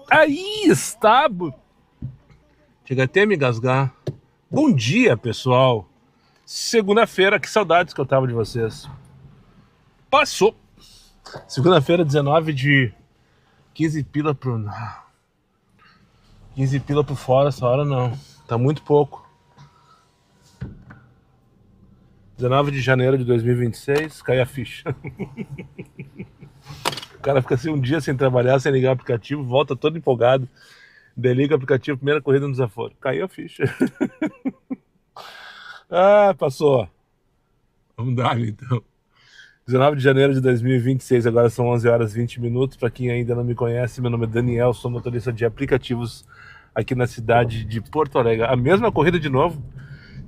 Aí está. Chega até a me engasgar. Bom dia, pessoal. Segunda-feira, que saudades que eu tava de vocês. Passou. Segunda-feira, 19 de 15 pila pro... 15 pila por fora, essa hora não. Tá muito pouco. 19 de janeiro de 2026, cai a ficha. O cara fica assim um dia sem trabalhar, sem ligar o aplicativo, volta todo empolgado. Desliga o aplicativo, primeira corrida no desaforo. Caiu a ficha. Ah, passou. Vamos dar então. 19 de janeiro de 2026, agora são 11 horas e 20 minutos. Para quem ainda não me conhece, meu nome é Daniel, sou motorista de aplicativos aqui na cidade de Porto Alegre. A mesma corrida de novo.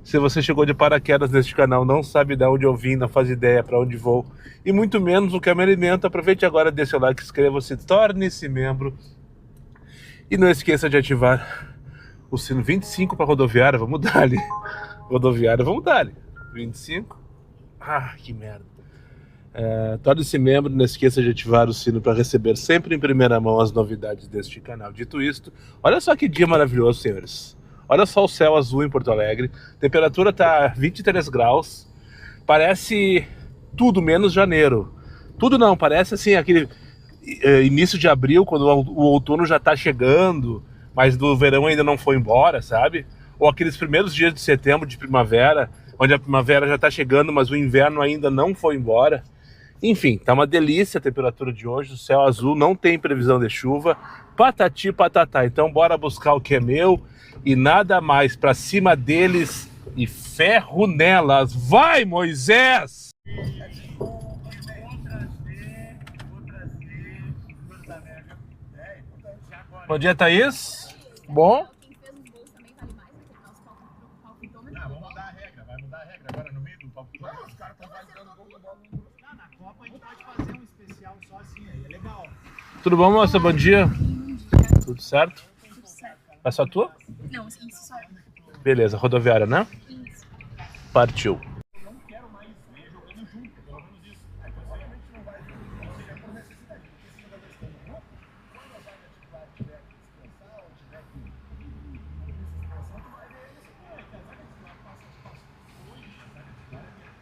Se você chegou de paraquedas neste canal, não sabe de onde eu vim, não faz ideia para onde vou, e muito menos o que eu me alimento, aproveite agora, dê seu like, inscreva-se, torne-se membro. E não esqueça de ativar o sino 25 para rodoviária, vamos dar ali. Rodoviária, vamos dar ali. 25. Ah, que merda. Torne-se membro, não esqueça de ativar o sino para receber sempre em primeira mão as novidades deste canal. Dito isto, olha só que dia maravilhoso, senhores. Olha só o céu azul em Porto Alegre. A temperatura tá 23 graus. Parece tudo menos janeiro. Tudo não, parece assim aquele início de abril, quando o outono já tá chegando, mas do verão ainda não foi embora, sabe? Ou aqueles primeiros dias de setembro, de primavera, onde a primavera já tá chegando, mas o inverno ainda não foi embora. Enfim, tá uma delícia a temperatura de hoje, o céu azul, não tem previsão de chuva, patati patatá. Então bora buscar o que é meu e nada mais, pra cima deles e ferro nelas. Vai, Moisés! Bom dia, Thaís. Bom? Vamos mudar a regra, vai mudar a regra agora no meio do palpitômetro. Os caras estão fazendo gol do bola. Na Copa a gente pode fazer um especial só assim, aí é legal. Tudo bom, moça? Bom dia. Tudo certo? Tudo certo. É só tua? Não, isso só é. Beleza, rodoviária, né? Isso. Partiu. Eu não quero mais ver jogando junto, pelo menos isso. Aí você realmente não vai ver, não seria por necessidade. Porque se jogador está no grupo, quando a zaga titular tiver que descansar ou tiver que descansar, tu vai ver eles que a zaga titular passa espaço. Hoje a zaga titular é mercado.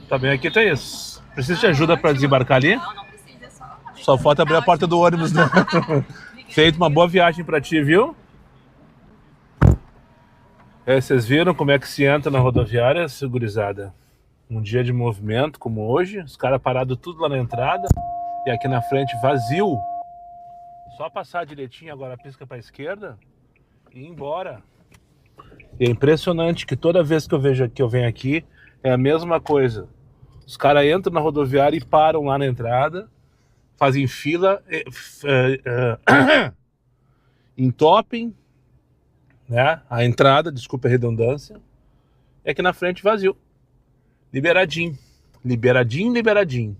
Tá bem aqui, Thaís. Precisa de ajuda para desembarcar ali? Não precisa, Só falta abrir a porta do ônibus, né? Feito, uma boa viagem para ti, viu? Vocês viram como é que se entra na rodoviária, segurizada? Um dia de movimento como hoje, os caras parados tudo lá na entrada e aqui na frente vazio. Só passar direitinho, agora pisca para a esquerda e ir embora. E é impressionante que toda vez que eu venho aqui é a mesma coisa. Os caras entram na rodoviária e param lá na entrada, fazem fila, entopem, né, a entrada, desculpa a redundância, e aqui na frente vazio. Liberadinho. Liberadinho, liberadinho.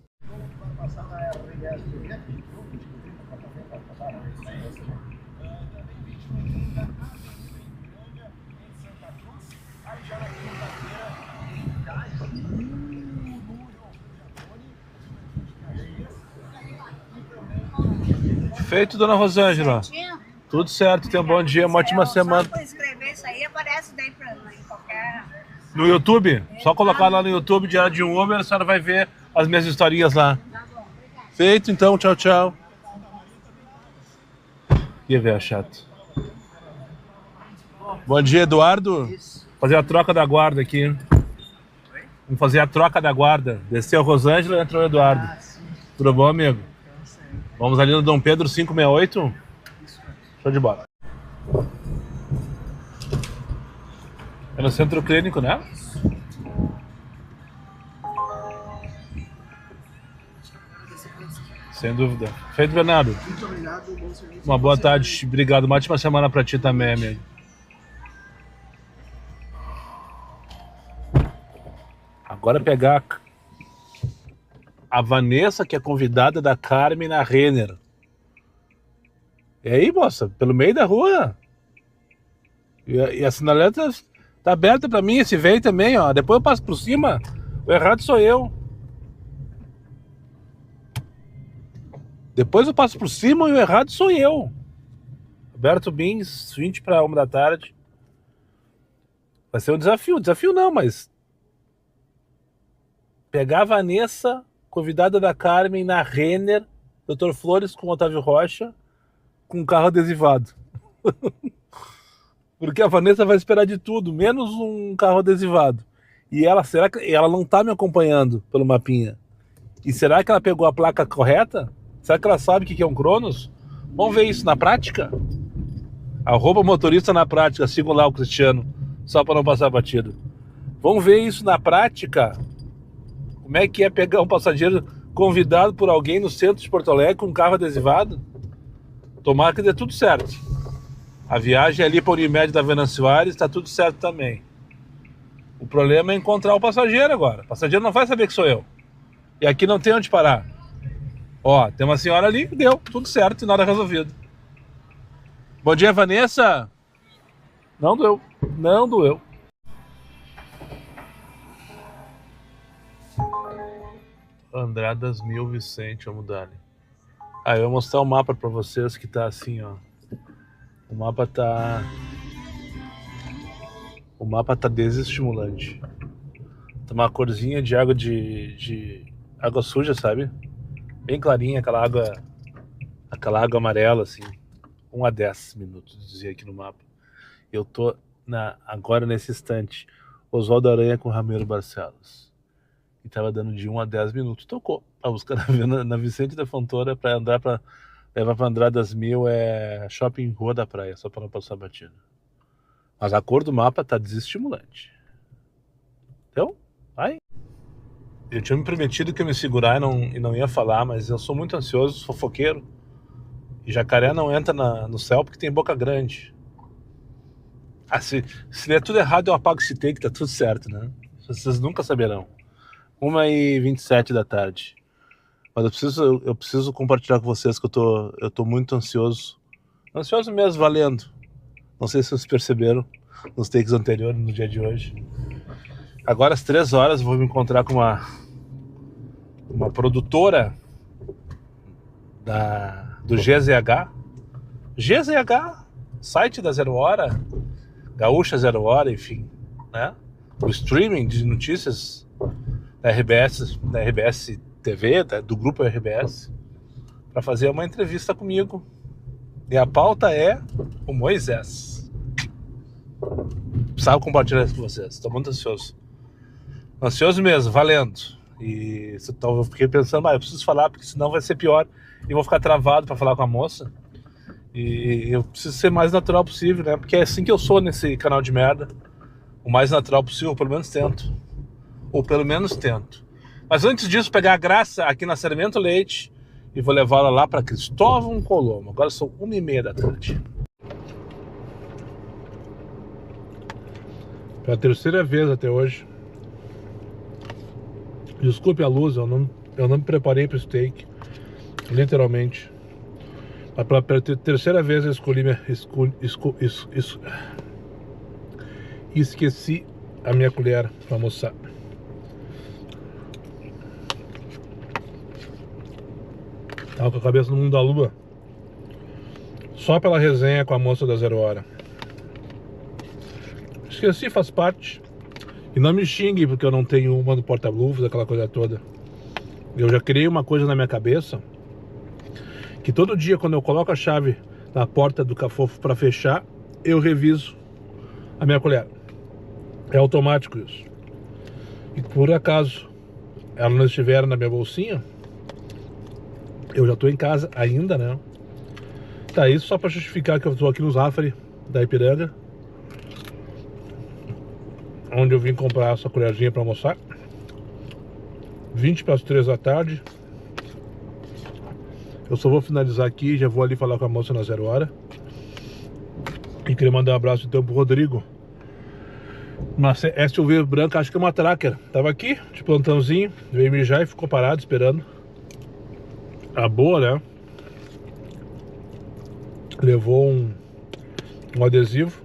Feito, dona Rosângela. Tudo certo, tenha um bom dia, uma ótima semana. Só por escrever isso aí, aparece daí pra em qualquer... No YouTube? Só colocar lá no YouTube, Diário de um Uber, a senhora vai ver as minhas historinhas lá. Tá bom, obrigada. Feito, então, tchau, tchau. Que ver chato. Bom dia, Eduardo. Isso. Fazer a troca da guarda aqui. Vamos fazer a troca da guarda. Desceu a Rosângela e entrou o Eduardo. Ah, sim. Tudo bom, amigo? Então, sei. Vamos ali no Dom Pedro 568? Isso mesmo. Show de bola. É no centro clínico, né? Sem dúvida. Feito, Bernardo. Muito obrigado, bom serviço. Uma boa tarde. Obrigado. Uma ótima semana pra ti também, amigo. Agora pegar a Vanessa, que é convidada da Carmen na Renner. E aí, moça? Pelo meio da rua. E a sinaleta tá aberta pra mim. Esse veio também, ó. Depois eu passo por cima. O errado sou eu. Depois eu passo por cima e o errado sou eu. Alberto Bins, 20 para 1 da tarde. Vai ser um desafio. Desafio não, mas... Pegar a Vanessa, convidada da Carmen, na Renner, Dr. Flores com Otávio Rocha, com um carro adesivado. Porque a Vanessa vai esperar de tudo, menos um carro adesivado. E ela, será que ela não tá me acompanhando pelo mapinha? E será que ela pegou a placa correta? Será que ela sabe o que é um Cronos? Vamos ver isso na prática? @motorista na prática, sigam lá o Cristiano, só para não passar batido. Vamos ver isso na prática? Como é que é pegar um passageiro convidado por alguém no centro de Porto Alegre com um carro adesivado? Tomara que dê tudo certo. A viagem ali para o Unimed da Venâncio Soares está tudo certo também. O problema é encontrar o passageiro agora. O passageiro não vai saber que sou eu. E aqui não tem onde parar. Ó, tem uma senhora ali, deu, tudo certo e nada resolvido. Bom dia, Vanessa. Não doeu, não doeu. Andradas 1000 Vicente, vamos dar ali. Ah, eu vou mostrar o mapa pra vocês que tá assim, ó. O mapa tá desestimulante. Tá uma corzinha de água de água suja, sabe? Bem clarinha, aquela água amarela, assim. 1 a 10 minutos, dizia aqui no mapa. Eu tô agora nesse instante, Oswaldo Aranha com Ramiro Barcelos. E tava dando de 1 a 10 minutos. Tocou pra buscar na Vicente da Fontoura pra levar pra Andradas 1000 é Shopping Rua da Praia, só pra não passar batida. Mas a cor do mapa tá desestimulante. Então, vai. Eu tinha me prometido que eu me segurar e não ia falar, mas eu sou muito ansioso, fofoqueiro. E jacaré não entra no céu porque tem boca grande. Ah, se der tudo errado, eu apago esse take, tá tudo certo, né? Vocês nunca saberão. 1h27 da tarde. Mas eu preciso compartilhar com vocês que eu tô muito ansioso. Ansioso mesmo, valendo. Não sei se vocês perceberam nos takes anteriores, no dia de hoje. Agora às 3 horas eu vou me encontrar com uma produtora do GZH. GZH, site da Zero Hora, Gaúcha Zero Hora, enfim, né? O streaming de notícias da RBS TV, do grupo RBS, para fazer uma entrevista comigo. E a pauta é o Moisés. Precisava compartilhar isso com vocês, estou muito ansioso. Ansioso mesmo, valendo. E eu fiquei pensando, eu preciso falar, porque senão vai ser pior. E vou ficar travado para falar com a moça. E eu preciso ser mais natural possível, né? Porque é assim que eu sou nesse canal de merda. O mais natural possível, pelo menos tento. Ou pelo menos tento. Mas antes disso, pegar a Graça aqui na Sarmento Leite e vou levá-la lá para Cristóvão Colombo. Agora são 1h30 da tarde. Pela terceira vez até hoje. Desculpe a luz, eu não me preparei para o steak. Literalmente. Mas pela terceira vez eu esqueci a minha colher para almoçar. Tava com a cabeça no mundo da lua. Só pela resenha com a moça da Zero Hora. Esqueci, faz parte. E não me xingue porque eu não tenho uma do porta-luvas, aquela coisa toda. Eu já criei uma coisa na minha cabeça, que todo dia quando eu coloco a chave na porta do cafofo para fechar, eu reviso a minha colher. É automático isso. E por acaso ela não estiver na minha bolsinha, eu já tô em casa ainda, né? Tá, isso só pra justificar que eu tô aqui no Zafari da Ipiranga, onde eu vim comprar essa colherzinha pra almoçar. 20 para as 3 da tarde. Eu só vou finalizar aqui, já vou ali falar com a moça na 0 hora. E queria mandar um abraço então pro Rodrigo. Uma SUV branca, acho que é uma Tracker. Tava aqui, de plantãozinho, veio mijar e ficou parado esperando. A boa, né? Levou um adesivo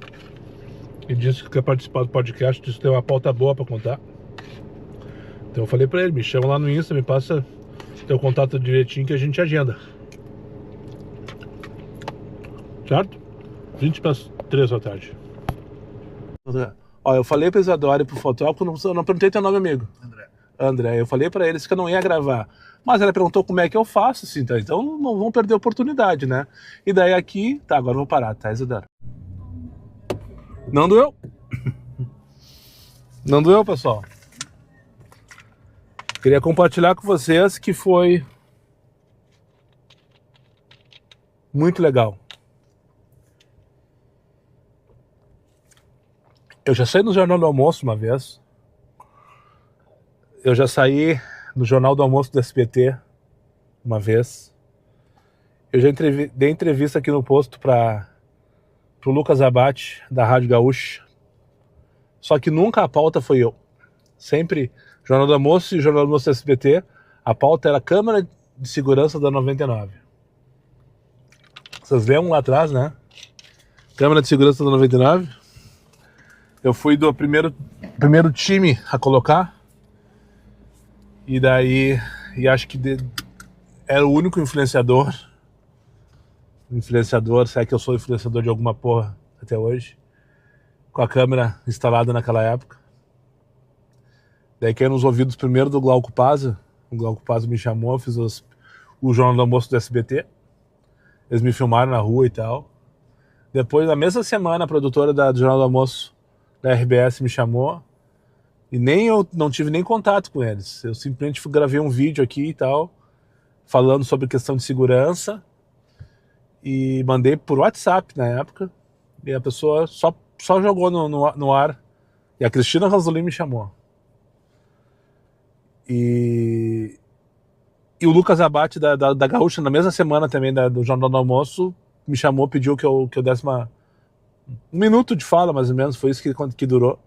e disse que quer participar do podcast, disse que tem uma pauta boa pra contar. Então eu falei pra ele, me chama lá no Insta, me passa teu contato direitinho que a gente agenda. Certo? 20 para as 3 da tarde. Ó, eu falei pro Isadora e pro fotógrafo, eu não perguntei teu nome, amigo. André, eu falei pra eles que eu não ia gravar. Mas ela perguntou como é que eu faço, assim, tá? Então não vão perder a oportunidade, né? E daí aqui... Tá, agora eu vou parar, tá, Isadora? Não doeu? Não doeu, pessoal? Queria compartilhar com vocês que foi muito legal. Eu já saí no Jornal do Almoço uma vez. Eu já saí no Jornal do Almoço do SBT uma vez. Eu já dei entrevista aqui no posto pro Lucas Abate, da Rádio Gaúcha. Só que nunca a pauta foi eu. Sempre Jornal do Almoço e Jornal do Almoço do SBT, a pauta era Câmara de Segurança da 99. Vocês lembram lá atrás, né? Câmara de Segurança da 99. Eu fui do primeiro time a colocar. E daí, acho que era o único influenciador, se é que eu sou influenciador de alguma porra até hoje, com a câmera instalada naquela época. Daí caiu nos ouvidos primeiro do Glauco Paza. O Glauco Paza me chamou, eu fiz o Jornal do Almoço do SBT. Eles me filmaram na rua e tal. Depois, na mesma semana, a produtora do Jornal do Almoço da RBS me chamou. E eu não tive nem contato com eles. Eu simplesmente gravei um vídeo aqui e tal, falando sobre questão de segurança. E mandei por WhatsApp na época. E a pessoa só jogou no ar. E a Cristina Ranzolin me chamou. E o Lucas Abate da Gaúcha, na mesma semana também do Jornal do Almoço, me chamou, pediu que eu desse um minuto de fala, mais ou menos, foi isso que durou.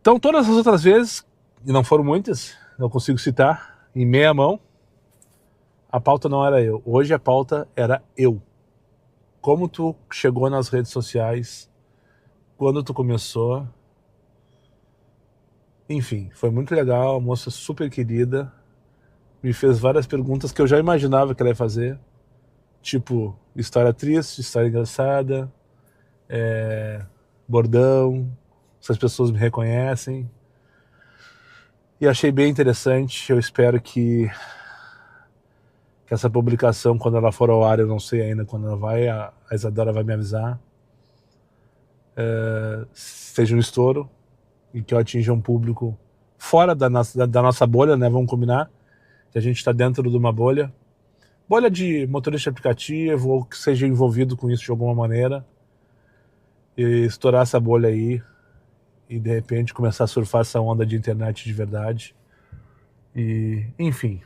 Então todas as outras vezes, e não foram muitas, não consigo citar, em meia mão, a pauta não era eu. Hoje a pauta era eu. Como tu chegou nas redes sociais, quando tu começou. Enfim, foi muito legal, a moça super querida, me fez várias perguntas que eu já imaginava que ela ia fazer, tipo, história triste, história engraçada, bordão, se as pessoas me reconhecem, e achei bem interessante. Eu espero que essa publicação, quando ela for ao ar, eu não sei ainda quando ela vai, a Isadora vai me avisar, seja um estouro, e que eu atinja um público fora da nossa bolha, né? Vamos combinar que a gente está dentro de uma bolha de motorista aplicativo, ou que seja envolvido com isso de alguma maneira, e estourar essa bolha aí e de repente começar a surfar essa onda de internet de verdade. E enfim,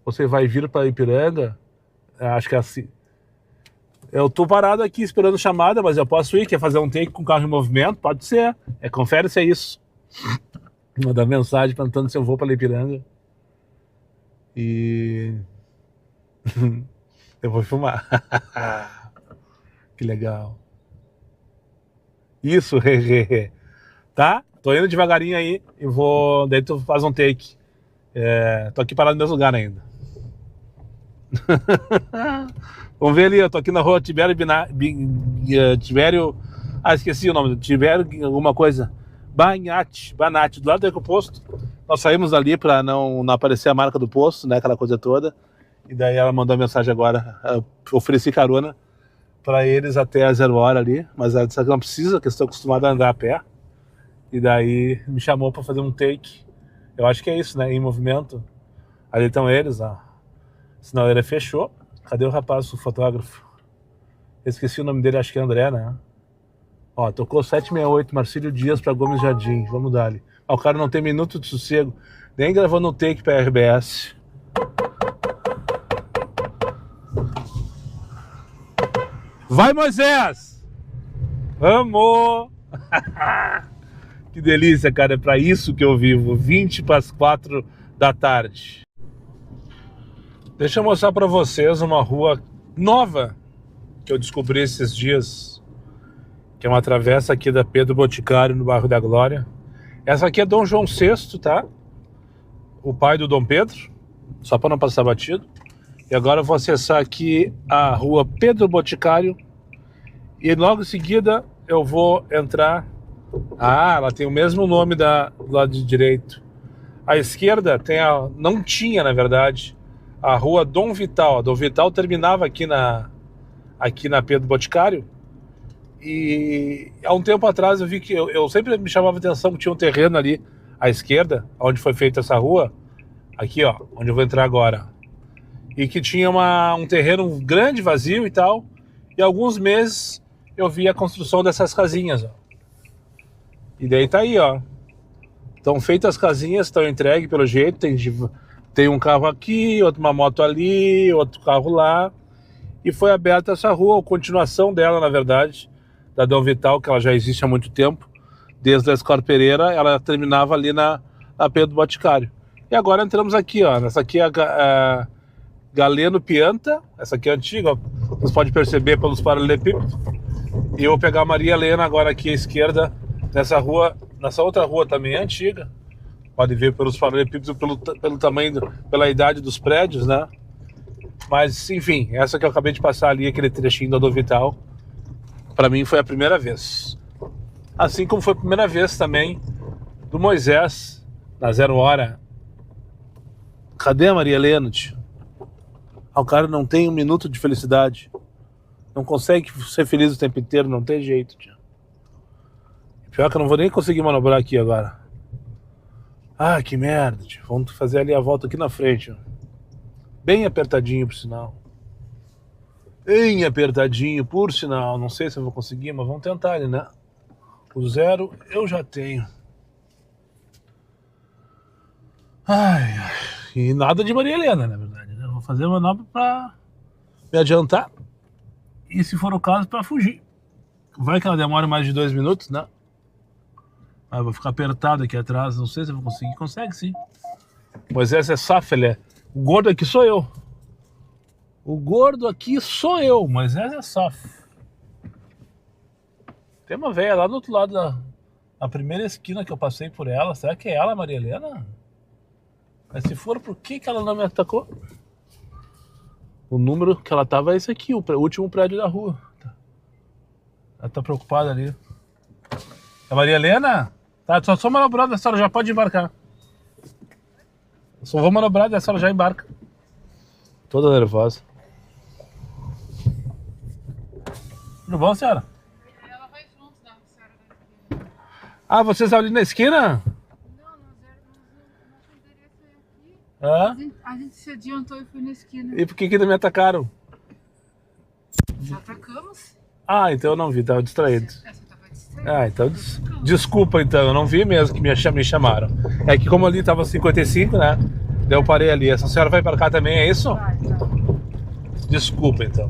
você vai vir para Ipiranga, acho que é assim. Eu tô parado aqui esperando chamada, mas eu posso ir. Quer fazer um take com o carro em movimento? Pode ser. Confere se é isso. Mandar mensagem perguntando se eu vou para Ipiranga. E eu vou filmar. Que legal. Isso, tá? Tô indo devagarinho aí e vou. Daí tu faz um take. Tô aqui parado no mesmo lugar ainda. Vamos ver ali, eu tô aqui na rua Tibério esqueci o nome, Tibério alguma coisa, Banati, do lado do Ecoposto. Nós saímos dali pra não aparecer a marca do posto, né, aquela coisa toda. E daí ela mandou a mensagem agora, eu ofereci carona pra eles até a 0 hora ali, mas ela disse que não precisa, que eu estou acostumado a andar a pé. E daí me chamou pra fazer um take. Eu acho que é isso, né? Em movimento. Ali estão eles, ó. A sinaleira fechou. Cadê o rapaz, o fotógrafo? Eu esqueci o nome dele, acho que é André, né? Ó, tocou 768, Marcílio Dias pra Gomes Jardim. Vamos dar ali. Ó, o cara não tem minuto de sossego. Nem gravando um take pra RBS. Vai, Moisés! Vamos! Que delícia, cara. É pra isso que eu vivo. 20 para as 4 da tarde. Deixa eu mostrar pra vocês uma rua nova que eu descobri esses dias. Que é uma travessa aqui da Pedro Boticário, no bairro da Glória. Essa aqui é Dom João VI, tá? O pai do Dom Pedro. Só para não passar batido. E agora eu vou acessar aqui a rua Pedro Boticário. E logo em seguida eu vou entrar... Ah, ela tem o mesmo nome do lado de direito. À esquerda tem a... Não tinha, na verdade, a rua Dom Vital. A Dom Vital terminava aqui na Pedro Boticário. E há um tempo atrás eu vi que... Eu sempre me chamava a atenção que tinha um terreno ali à esquerda, onde foi feita essa rua. Aqui, ó, onde eu vou entrar agora. E que tinha um terreno grande, vazio e tal. E há alguns meses eu vi a construção dessas casinhas, ó. E daí tá aí, ó. Estão feitas as casinhas, estão entregues pelo jeito. Tem um carro aqui, uma moto ali, outro carro lá. E foi aberta essa rua, a continuação dela, na verdade, da Dom Vital, que ela já existe há muito tempo. Desde a Escor Pereira, ela terminava ali na Pedro Boticário. E agora entramos aqui, ó. Essa aqui é a Galeno Pianta. Essa aqui é antiga, ó. Você pode perceber pelos paralelepípedos. E eu vou pegar a Maria Helena agora aqui à esquerda, nessa rua, nessa outra rua também é antiga. Pode ver pelos paralelepípedos, pelo tamanho, pela idade dos prédios, né? Mas, enfim, essa que eu acabei de passar ali, aquele trechinho da Dom Vital, pra mim foi a primeira vez. Assim como foi a primeira vez também do Moisés, na 0 hora. Cadê a Maria Helena, tio? O cara não tem um minuto de felicidade. Não consegue ser feliz o tempo inteiro, não tem jeito, tio. Pior que eu não vou nem conseguir manobrar aqui agora. Ah, que merda, tio. Vamos fazer ali a volta aqui na frente, ó. Bem apertadinho, por sinal. Bem apertadinho, por sinal. Não sei se eu vou conseguir, mas vamos tentar ali, né? O 0 eu já tenho. Ai, e nada de Maria Helena, na verdade, né? Vou fazer manobra pra me adiantar. E se for o caso, pra fugir. Vai que ela demora mais de 2 minutos, né? Ah, vou ficar apertado aqui atrás. Não sei se eu vou conseguir. Consegue, sim. Moisés é Safele. O gordo aqui sou eu. O gordo aqui sou eu. Moisés é Saf. Tem uma velha lá do outro lado da primeira esquina que eu passei por ela. Será que é ela, Maria Helena? Mas se for, por que ela não me atacou? O número que ela tava é esse aqui, o último prédio da rua. Ela tá preocupada ali. É Maria Helena? Tá, só manobrar, a senhora já pode embarcar. Só vou manobrar, a senhora já embarca. Toda nervosa. Tudo bom, senhora? Ela vai junto da senhora da esquina. Ah, vocês ali na esquina? Não, nosso endereço é aqui. Ah? A gente se adiantou e foi na esquina. E por que ainda me atacaram? Já atacamos? Ah, então eu não vi, tava distraído. Você tava distraído. Ah, então desculpa então, eu não vi mesmo que me chamaram. É que como ali tava 55, né? Daí eu parei ali. Essa senhora vai para cá também, é isso? Vai, tá. Desculpa então.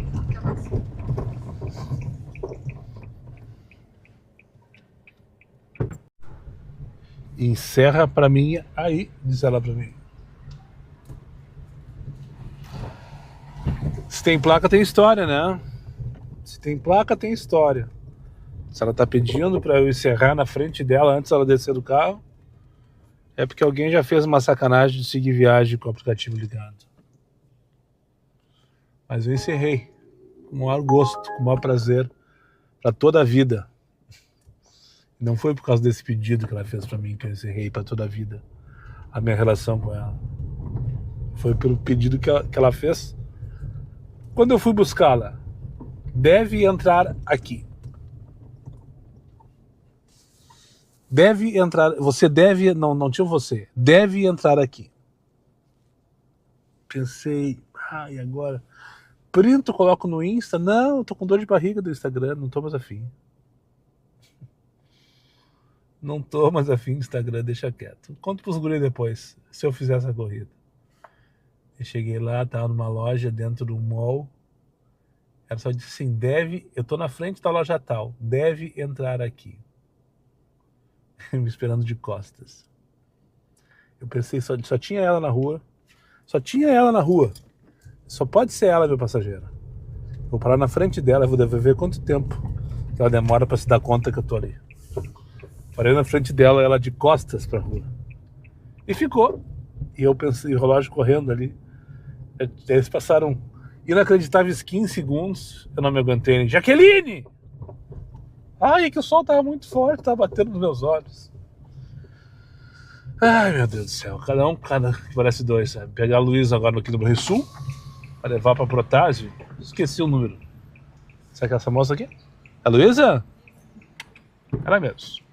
Encerra pra mim aí, diz ela pra mim. Se tem placa, tem história, né? Se tem placa, tem história. Se ela tá pedindo pra eu encerrar na frente dela antes dela descer do carro, é porque alguém já fez uma sacanagem de seguir viagem com o aplicativo ligado. Mas eu encerrei com o maior gosto, com o maior prazer, pra toda a vida. Não foi por causa desse pedido que ela fez pra mim que eu encerrei pra toda a vida a minha relação com ela. Foi pelo pedido que ela fez quando eu fui buscá-la. Deve entrar aqui. Deve entrar, você deve, não tinha você, deve entrar aqui. Pensei, e agora? Printo, coloco no Insta? Não, eu tô com dor de barriga do Instagram, não tô mais afim. Não tô mais afim do Instagram, deixa quieto. Conto pros guri depois, se eu fizer essa corrida. Eu cheguei lá, tava numa loja dentro do mall. Ela só disse assim, eu tô na frente da loja tal, deve entrar aqui. Me esperando de costas. Eu pensei, só tinha ela na rua. Só tinha ela na rua. Só pode ser ela, meu passageiro. Vou parar na frente dela, vou ver quanto tempo que ela demora pra se dar conta que eu tô ali. Parei na frente dela, ela de costas pra rua. E ficou. E eu pensei, o relógio correndo ali. Eles passaram inacreditáveis 15 segundos. Eu não me aguentei. Jaqueline! Ai, é que o sol tava muito forte, tava batendo nos meus olhos. Ai, meu Deus do céu. Cada que parece dois, sabe? Pegar a Luísa agora aqui no Rio Sul, pra levar pra Protásio. Esqueci o número. Será que é essa moça aqui? A Luísa? Ela mesmo.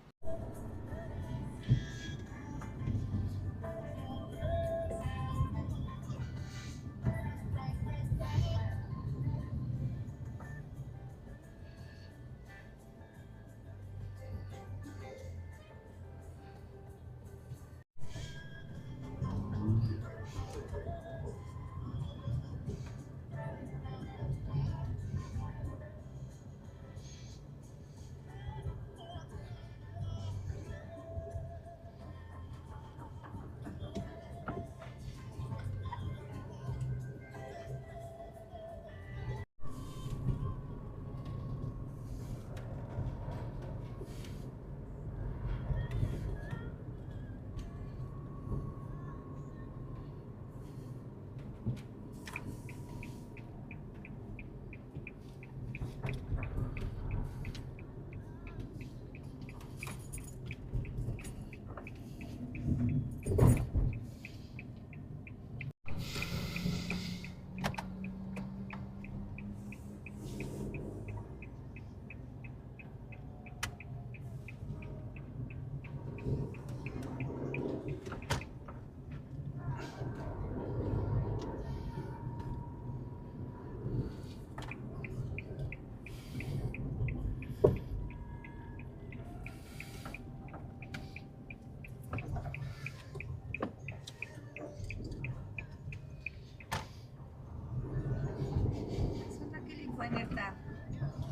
Só daquele banner da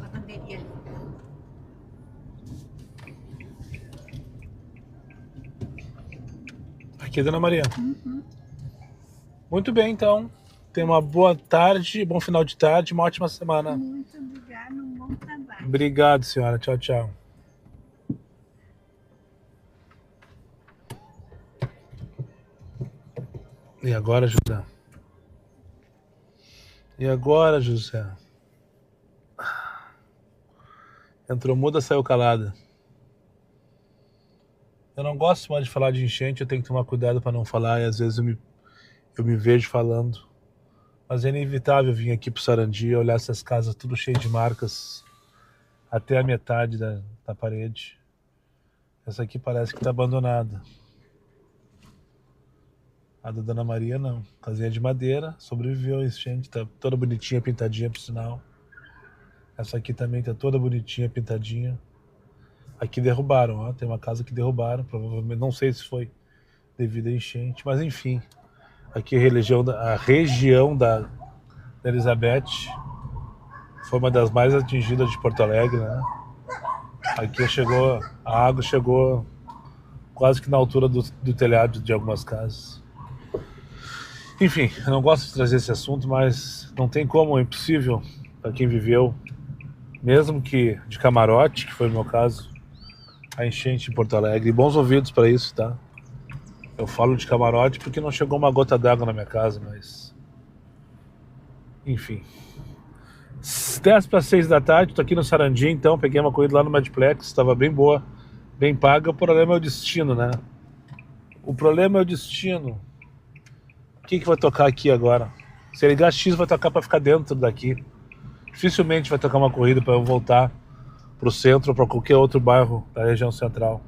lavanderia ali. Aqui, Dona Maria. Muito bem, então. Tenha uma boa tarde, bom final de tarde, uma ótima semana. Muito obrigada, um bom trabalho. Obrigado, senhora. Tchau, tchau. E agora, José? E agora, José? Entrou muda, saiu calada. Eu não gosto mais de falar de enchente, eu tenho que tomar cuidado para não falar, e às vezes eu me vejo falando. Mas é inevitável vir aqui pro Sarandi e olhar essas casas tudo cheio de marcas, até a metade da parede. Essa aqui parece que tá abandonada. A da Dona Maria não. Casinha de madeira, sobreviveu a enchente, tá toda bonitinha, pintadinha, por sinal. Essa aqui também tá toda bonitinha, pintadinha. Aqui derrubaram, ó. Tem uma casa que derrubaram, provavelmente, não sei se foi devido a enchente, mas enfim. Aqui a região da Elizabeth foi uma das mais atingidas de Porto Alegre, né? Aqui a água chegou quase que na altura do telhado de algumas casas. Enfim, eu não gosto de trazer esse assunto, mas não tem como, é impossível para quem viveu, mesmo que de camarote, que foi o meu caso, a enchente em Porto Alegre. E bons ouvidos para isso, tá? Eu falo de camarote porque não chegou uma gota d'água na minha casa, mas... Enfim. 10 para 6 da tarde, tô aqui no Sarandi, então, peguei uma corrida lá no Medplex, estava bem boa, bem paga. O problema é o destino, né? O problema é o destino. O que vai tocar aqui agora? Se ligar X, vai tocar para ficar dentro daqui. Dificilmente vai tocar uma corrida para eu voltar pro centro ou para qualquer outro bairro da região central.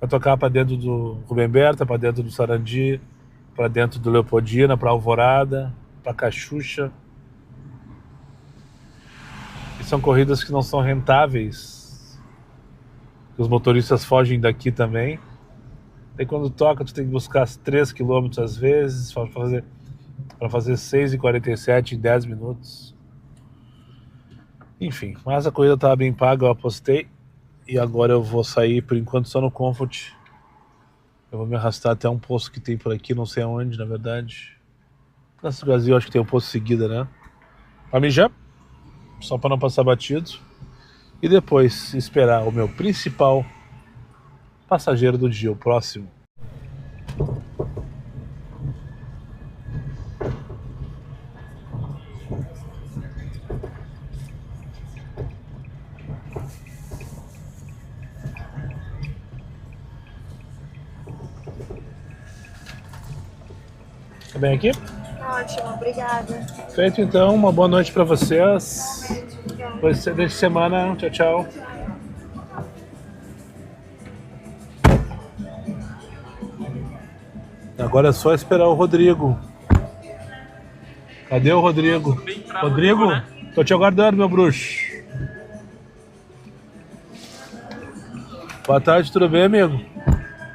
Vai tocar para dentro do Rubem Berta, para dentro do Sarandi, para dentro do Leopoldina, para Alvorada, para Cachucha. E são corridas que não são rentáveis. Os motoristas fogem daqui também. Daí quando toca, tu tem que buscar 3 km às vezes, para fazer 6h47 em 10 minutos. Enfim, mas a corrida estava bem paga, eu apostei. E agora eu vou sair, por enquanto, só no Comfort. Eu vou me arrastar até um posto que tem por aqui, não sei aonde, na verdade. Nesse Brasil, acho que tem um posto seguida, né? Pra mijar, só para não passar batido. E depois esperar o meu principal passageiro do dia, o próximo. Tá bem aqui? Ótimo, obrigada. Feito então, uma boa noite para vocês. Obrigada. Boa semana, tchau, tchau. Agora é só esperar o Rodrigo. Cadê o Rodrigo? Rodrigo, tô te aguardando, meu bruxo. Boa tarde, tudo bem, amigo?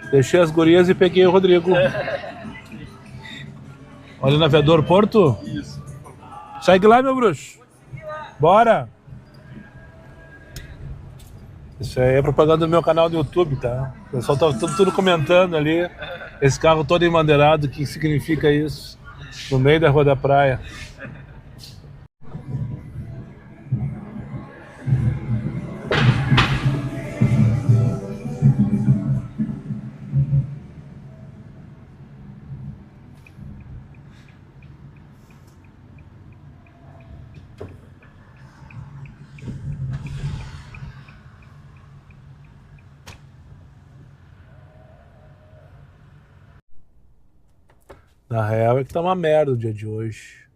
Deixei as gurias e peguei o Rodrigo. Olha o navegador Porto? Isso. Segue lá, meu bruxo. Bora! Isso aí é propaganda do meu canal do YouTube, tá? O pessoal tá tudo comentando ali. Esse carro todo embandeirado, o que significa isso? No meio da rua da praia. Na real é que tá uma merda o dia de hoje.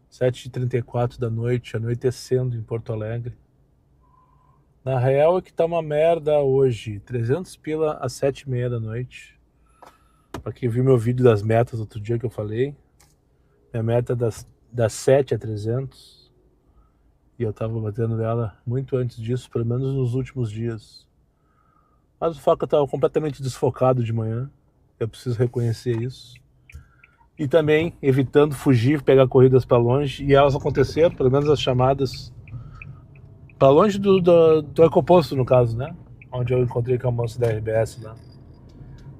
7h34 da noite, anoitecendo em Porto Alegre. Na real é que tá uma merda hoje. 300 pila às 7h30 da noite. Pra quem viu meu vídeo das metas outro dia que eu falei. Minha meta é das 7 a 300. E eu tava batendo ela muito antes disso, pelo menos nos últimos dias. Mas o fato é que eu tava completamente desfocado de manhã. Eu preciso reconhecer isso. E também evitando fugir, pegar corridas para longe. E elas aconteceram, pelo menos as chamadas, para longe do Ecoposto, no caso, né? Onde eu encontrei com a moça da RBS lá.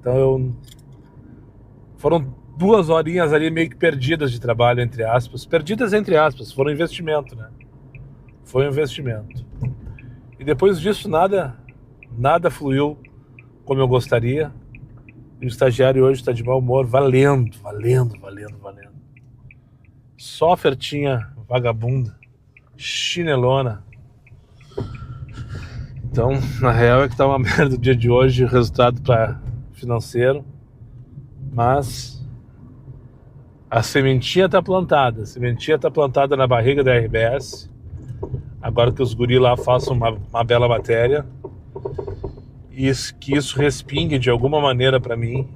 Então foram 2 horinhas ali meio que perdidas de trabalho, entre aspas. Perdidas entre aspas, foram investimento, né? Foi um investimento. E depois disso nada fluiu como eu gostaria. E o estagiário hoje está de mau humor, valendo. Só ofertinha vagabunda, chinelona. Então, na real é que tá uma merda o dia de hoje, o resultado para financeiro. Mas a sementinha tá plantada. A sementinha tá plantada na barriga da RBS. Agora que os guri lá façam uma bela matéria. E que isso respingue de alguma maneira para mim.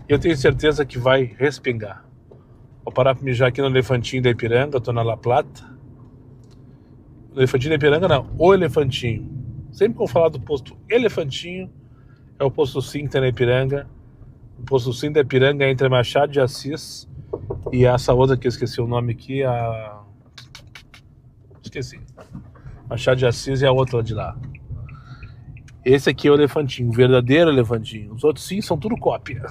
Eu tenho certeza que vai respingar. Vou parar para mijar aqui no Elefantinho da Ipiranga, tô na La Plata. No Elefantinho da Ipiranga não, o Elefantinho. Sempre que eu falar do posto Elefantinho, é o posto 5 tá na Ipiranga. O posto 5 da Ipiranga é entre Machado de Assis e essa outra que eu esqueci o nome aqui, esqueci. Machado de Assis e a outra de lá. Esse aqui é o Elefantinho, o verdadeiro Elefantinho. Os outros sim são tudo cópia.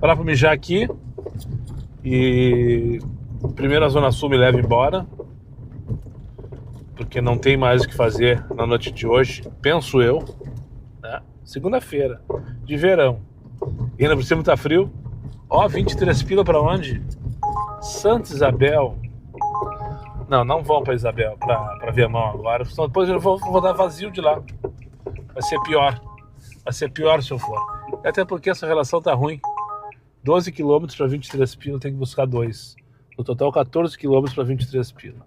Parar pra mijar aqui. E primeiro a Zona Sul me leva embora. Porque não tem mais o que fazer na noite de hoje, penso eu. Né? Segunda-feira, de verão. E ainda por cima tá frio. Ó, 23 pila pra onde? Santa Isabel. Não vão pra Isabel, pra Viamão agora. Senão depois eu vou dar vazio de lá. Vai ser pior. Vai ser pior se eu for. Até porque essa relação tá ruim. 12 km para 23 pila, tem que buscar 2. No total, 14 km para 23 pila.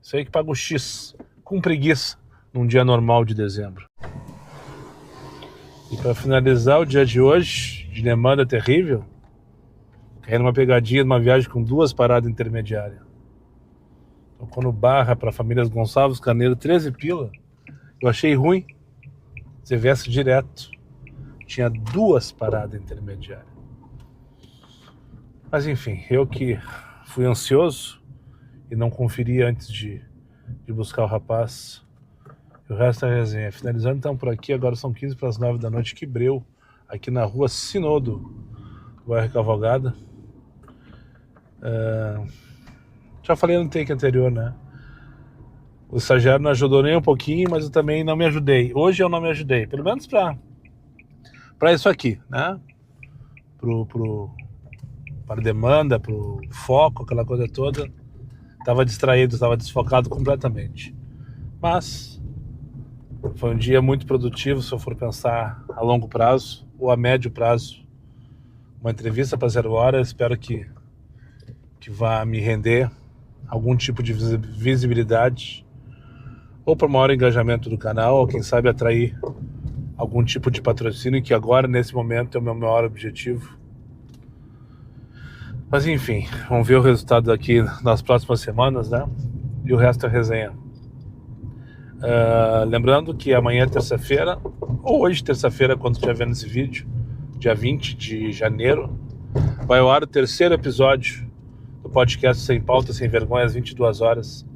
Isso aí que paga o X, com preguiça, num dia normal de dezembro. E para finalizar o dia de hoje, de demanda terrível, caí numa pegadinha de uma viagem com 2 paradas intermediárias. Tocou no Barra para famílias Gonçalves Carneiro, 13 pila. Eu achei ruim. Você viesse direto. Tinha 2 paradas intermediárias. Mas enfim, eu que fui ansioso e não conferi antes de buscar o rapaz. E o resto é resenha. Finalizando então por aqui, agora são 15 para as 9 da noite, Quibreu, aqui na rua Sinodo, bairro Cavalgada. Já falei no take anterior, né? O estagiário não ajudou nem um pouquinho, mas eu também não me ajudei. Hoje eu não me ajudei, pelo menos para isso aqui, né? Para demanda, pro foco, aquela coisa toda. Tava distraído, tava desfocado completamente. Mas foi um dia muito produtivo, se eu for pensar a longo prazo ou a médio prazo. Uma entrevista para 0 Hora, espero que vá me render algum tipo de visibilidade ou para o maior engajamento do canal, ou quem sabe atrair algum tipo de patrocínio, que agora, nesse momento, é o meu maior objetivo. Mas enfim, vamos ver o resultado aqui nas próximas semanas, né? E o resto é resenha. Lembrando que amanhã é terça-feira, ou hoje terça-feira, quando estiver vendo esse vídeo, dia 20 de janeiro, vai ao ar o 3º episódio do podcast Sem Pauta, Sem Vergonha, às 22 horas.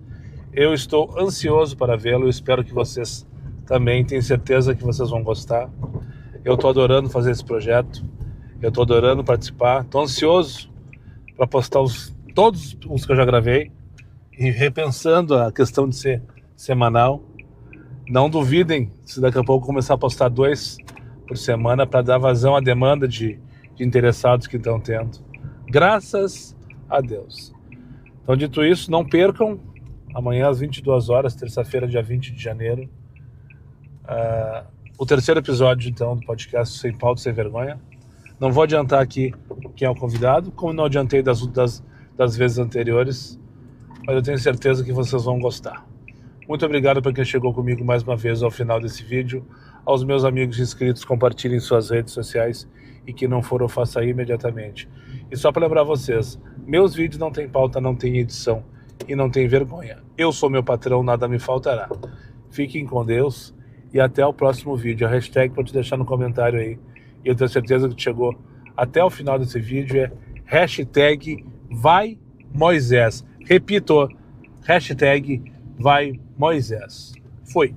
Eu estou ansioso para vê-lo, espero que vocês também, tenho certeza que vocês vão gostar. Eu estou adorando fazer esse projeto, eu estou adorando participar, estou ansioso para postar todos os que eu já gravei e repensando a questão de ser semanal. Não duvidem se daqui a pouco começar a postar 2 por semana para dar vazão à demanda de interessados que estão tendo. Graças a Deus. Então, dito isso, não percam amanhã às 22 horas, terça-feira, dia 20 de janeiro, o 3º episódio, então, do podcast Sem Pauta, Sem Vergonha. Não vou adiantar aqui quem é o convidado, como não adiantei das vezes anteriores, mas eu tenho certeza que vocês vão gostar. Muito obrigado para quem chegou comigo mais uma vez ao final desse vídeo. Aos meus amigos inscritos, compartilhem suas redes sociais, e que não for, eu faça imediatamente. E só para lembrar vocês, meus vídeos não tem pauta, não tem edição e não tem vergonha. Eu sou meu patrão, nada me faltará. Fiquem com Deus e até o próximo vídeo. A hashtag pode deixar no comentário aí. E eu tenho certeza que chegou até o final desse vídeo é hashtag Vai Moisés. Repito, hashtag Vai Moisés. Foi.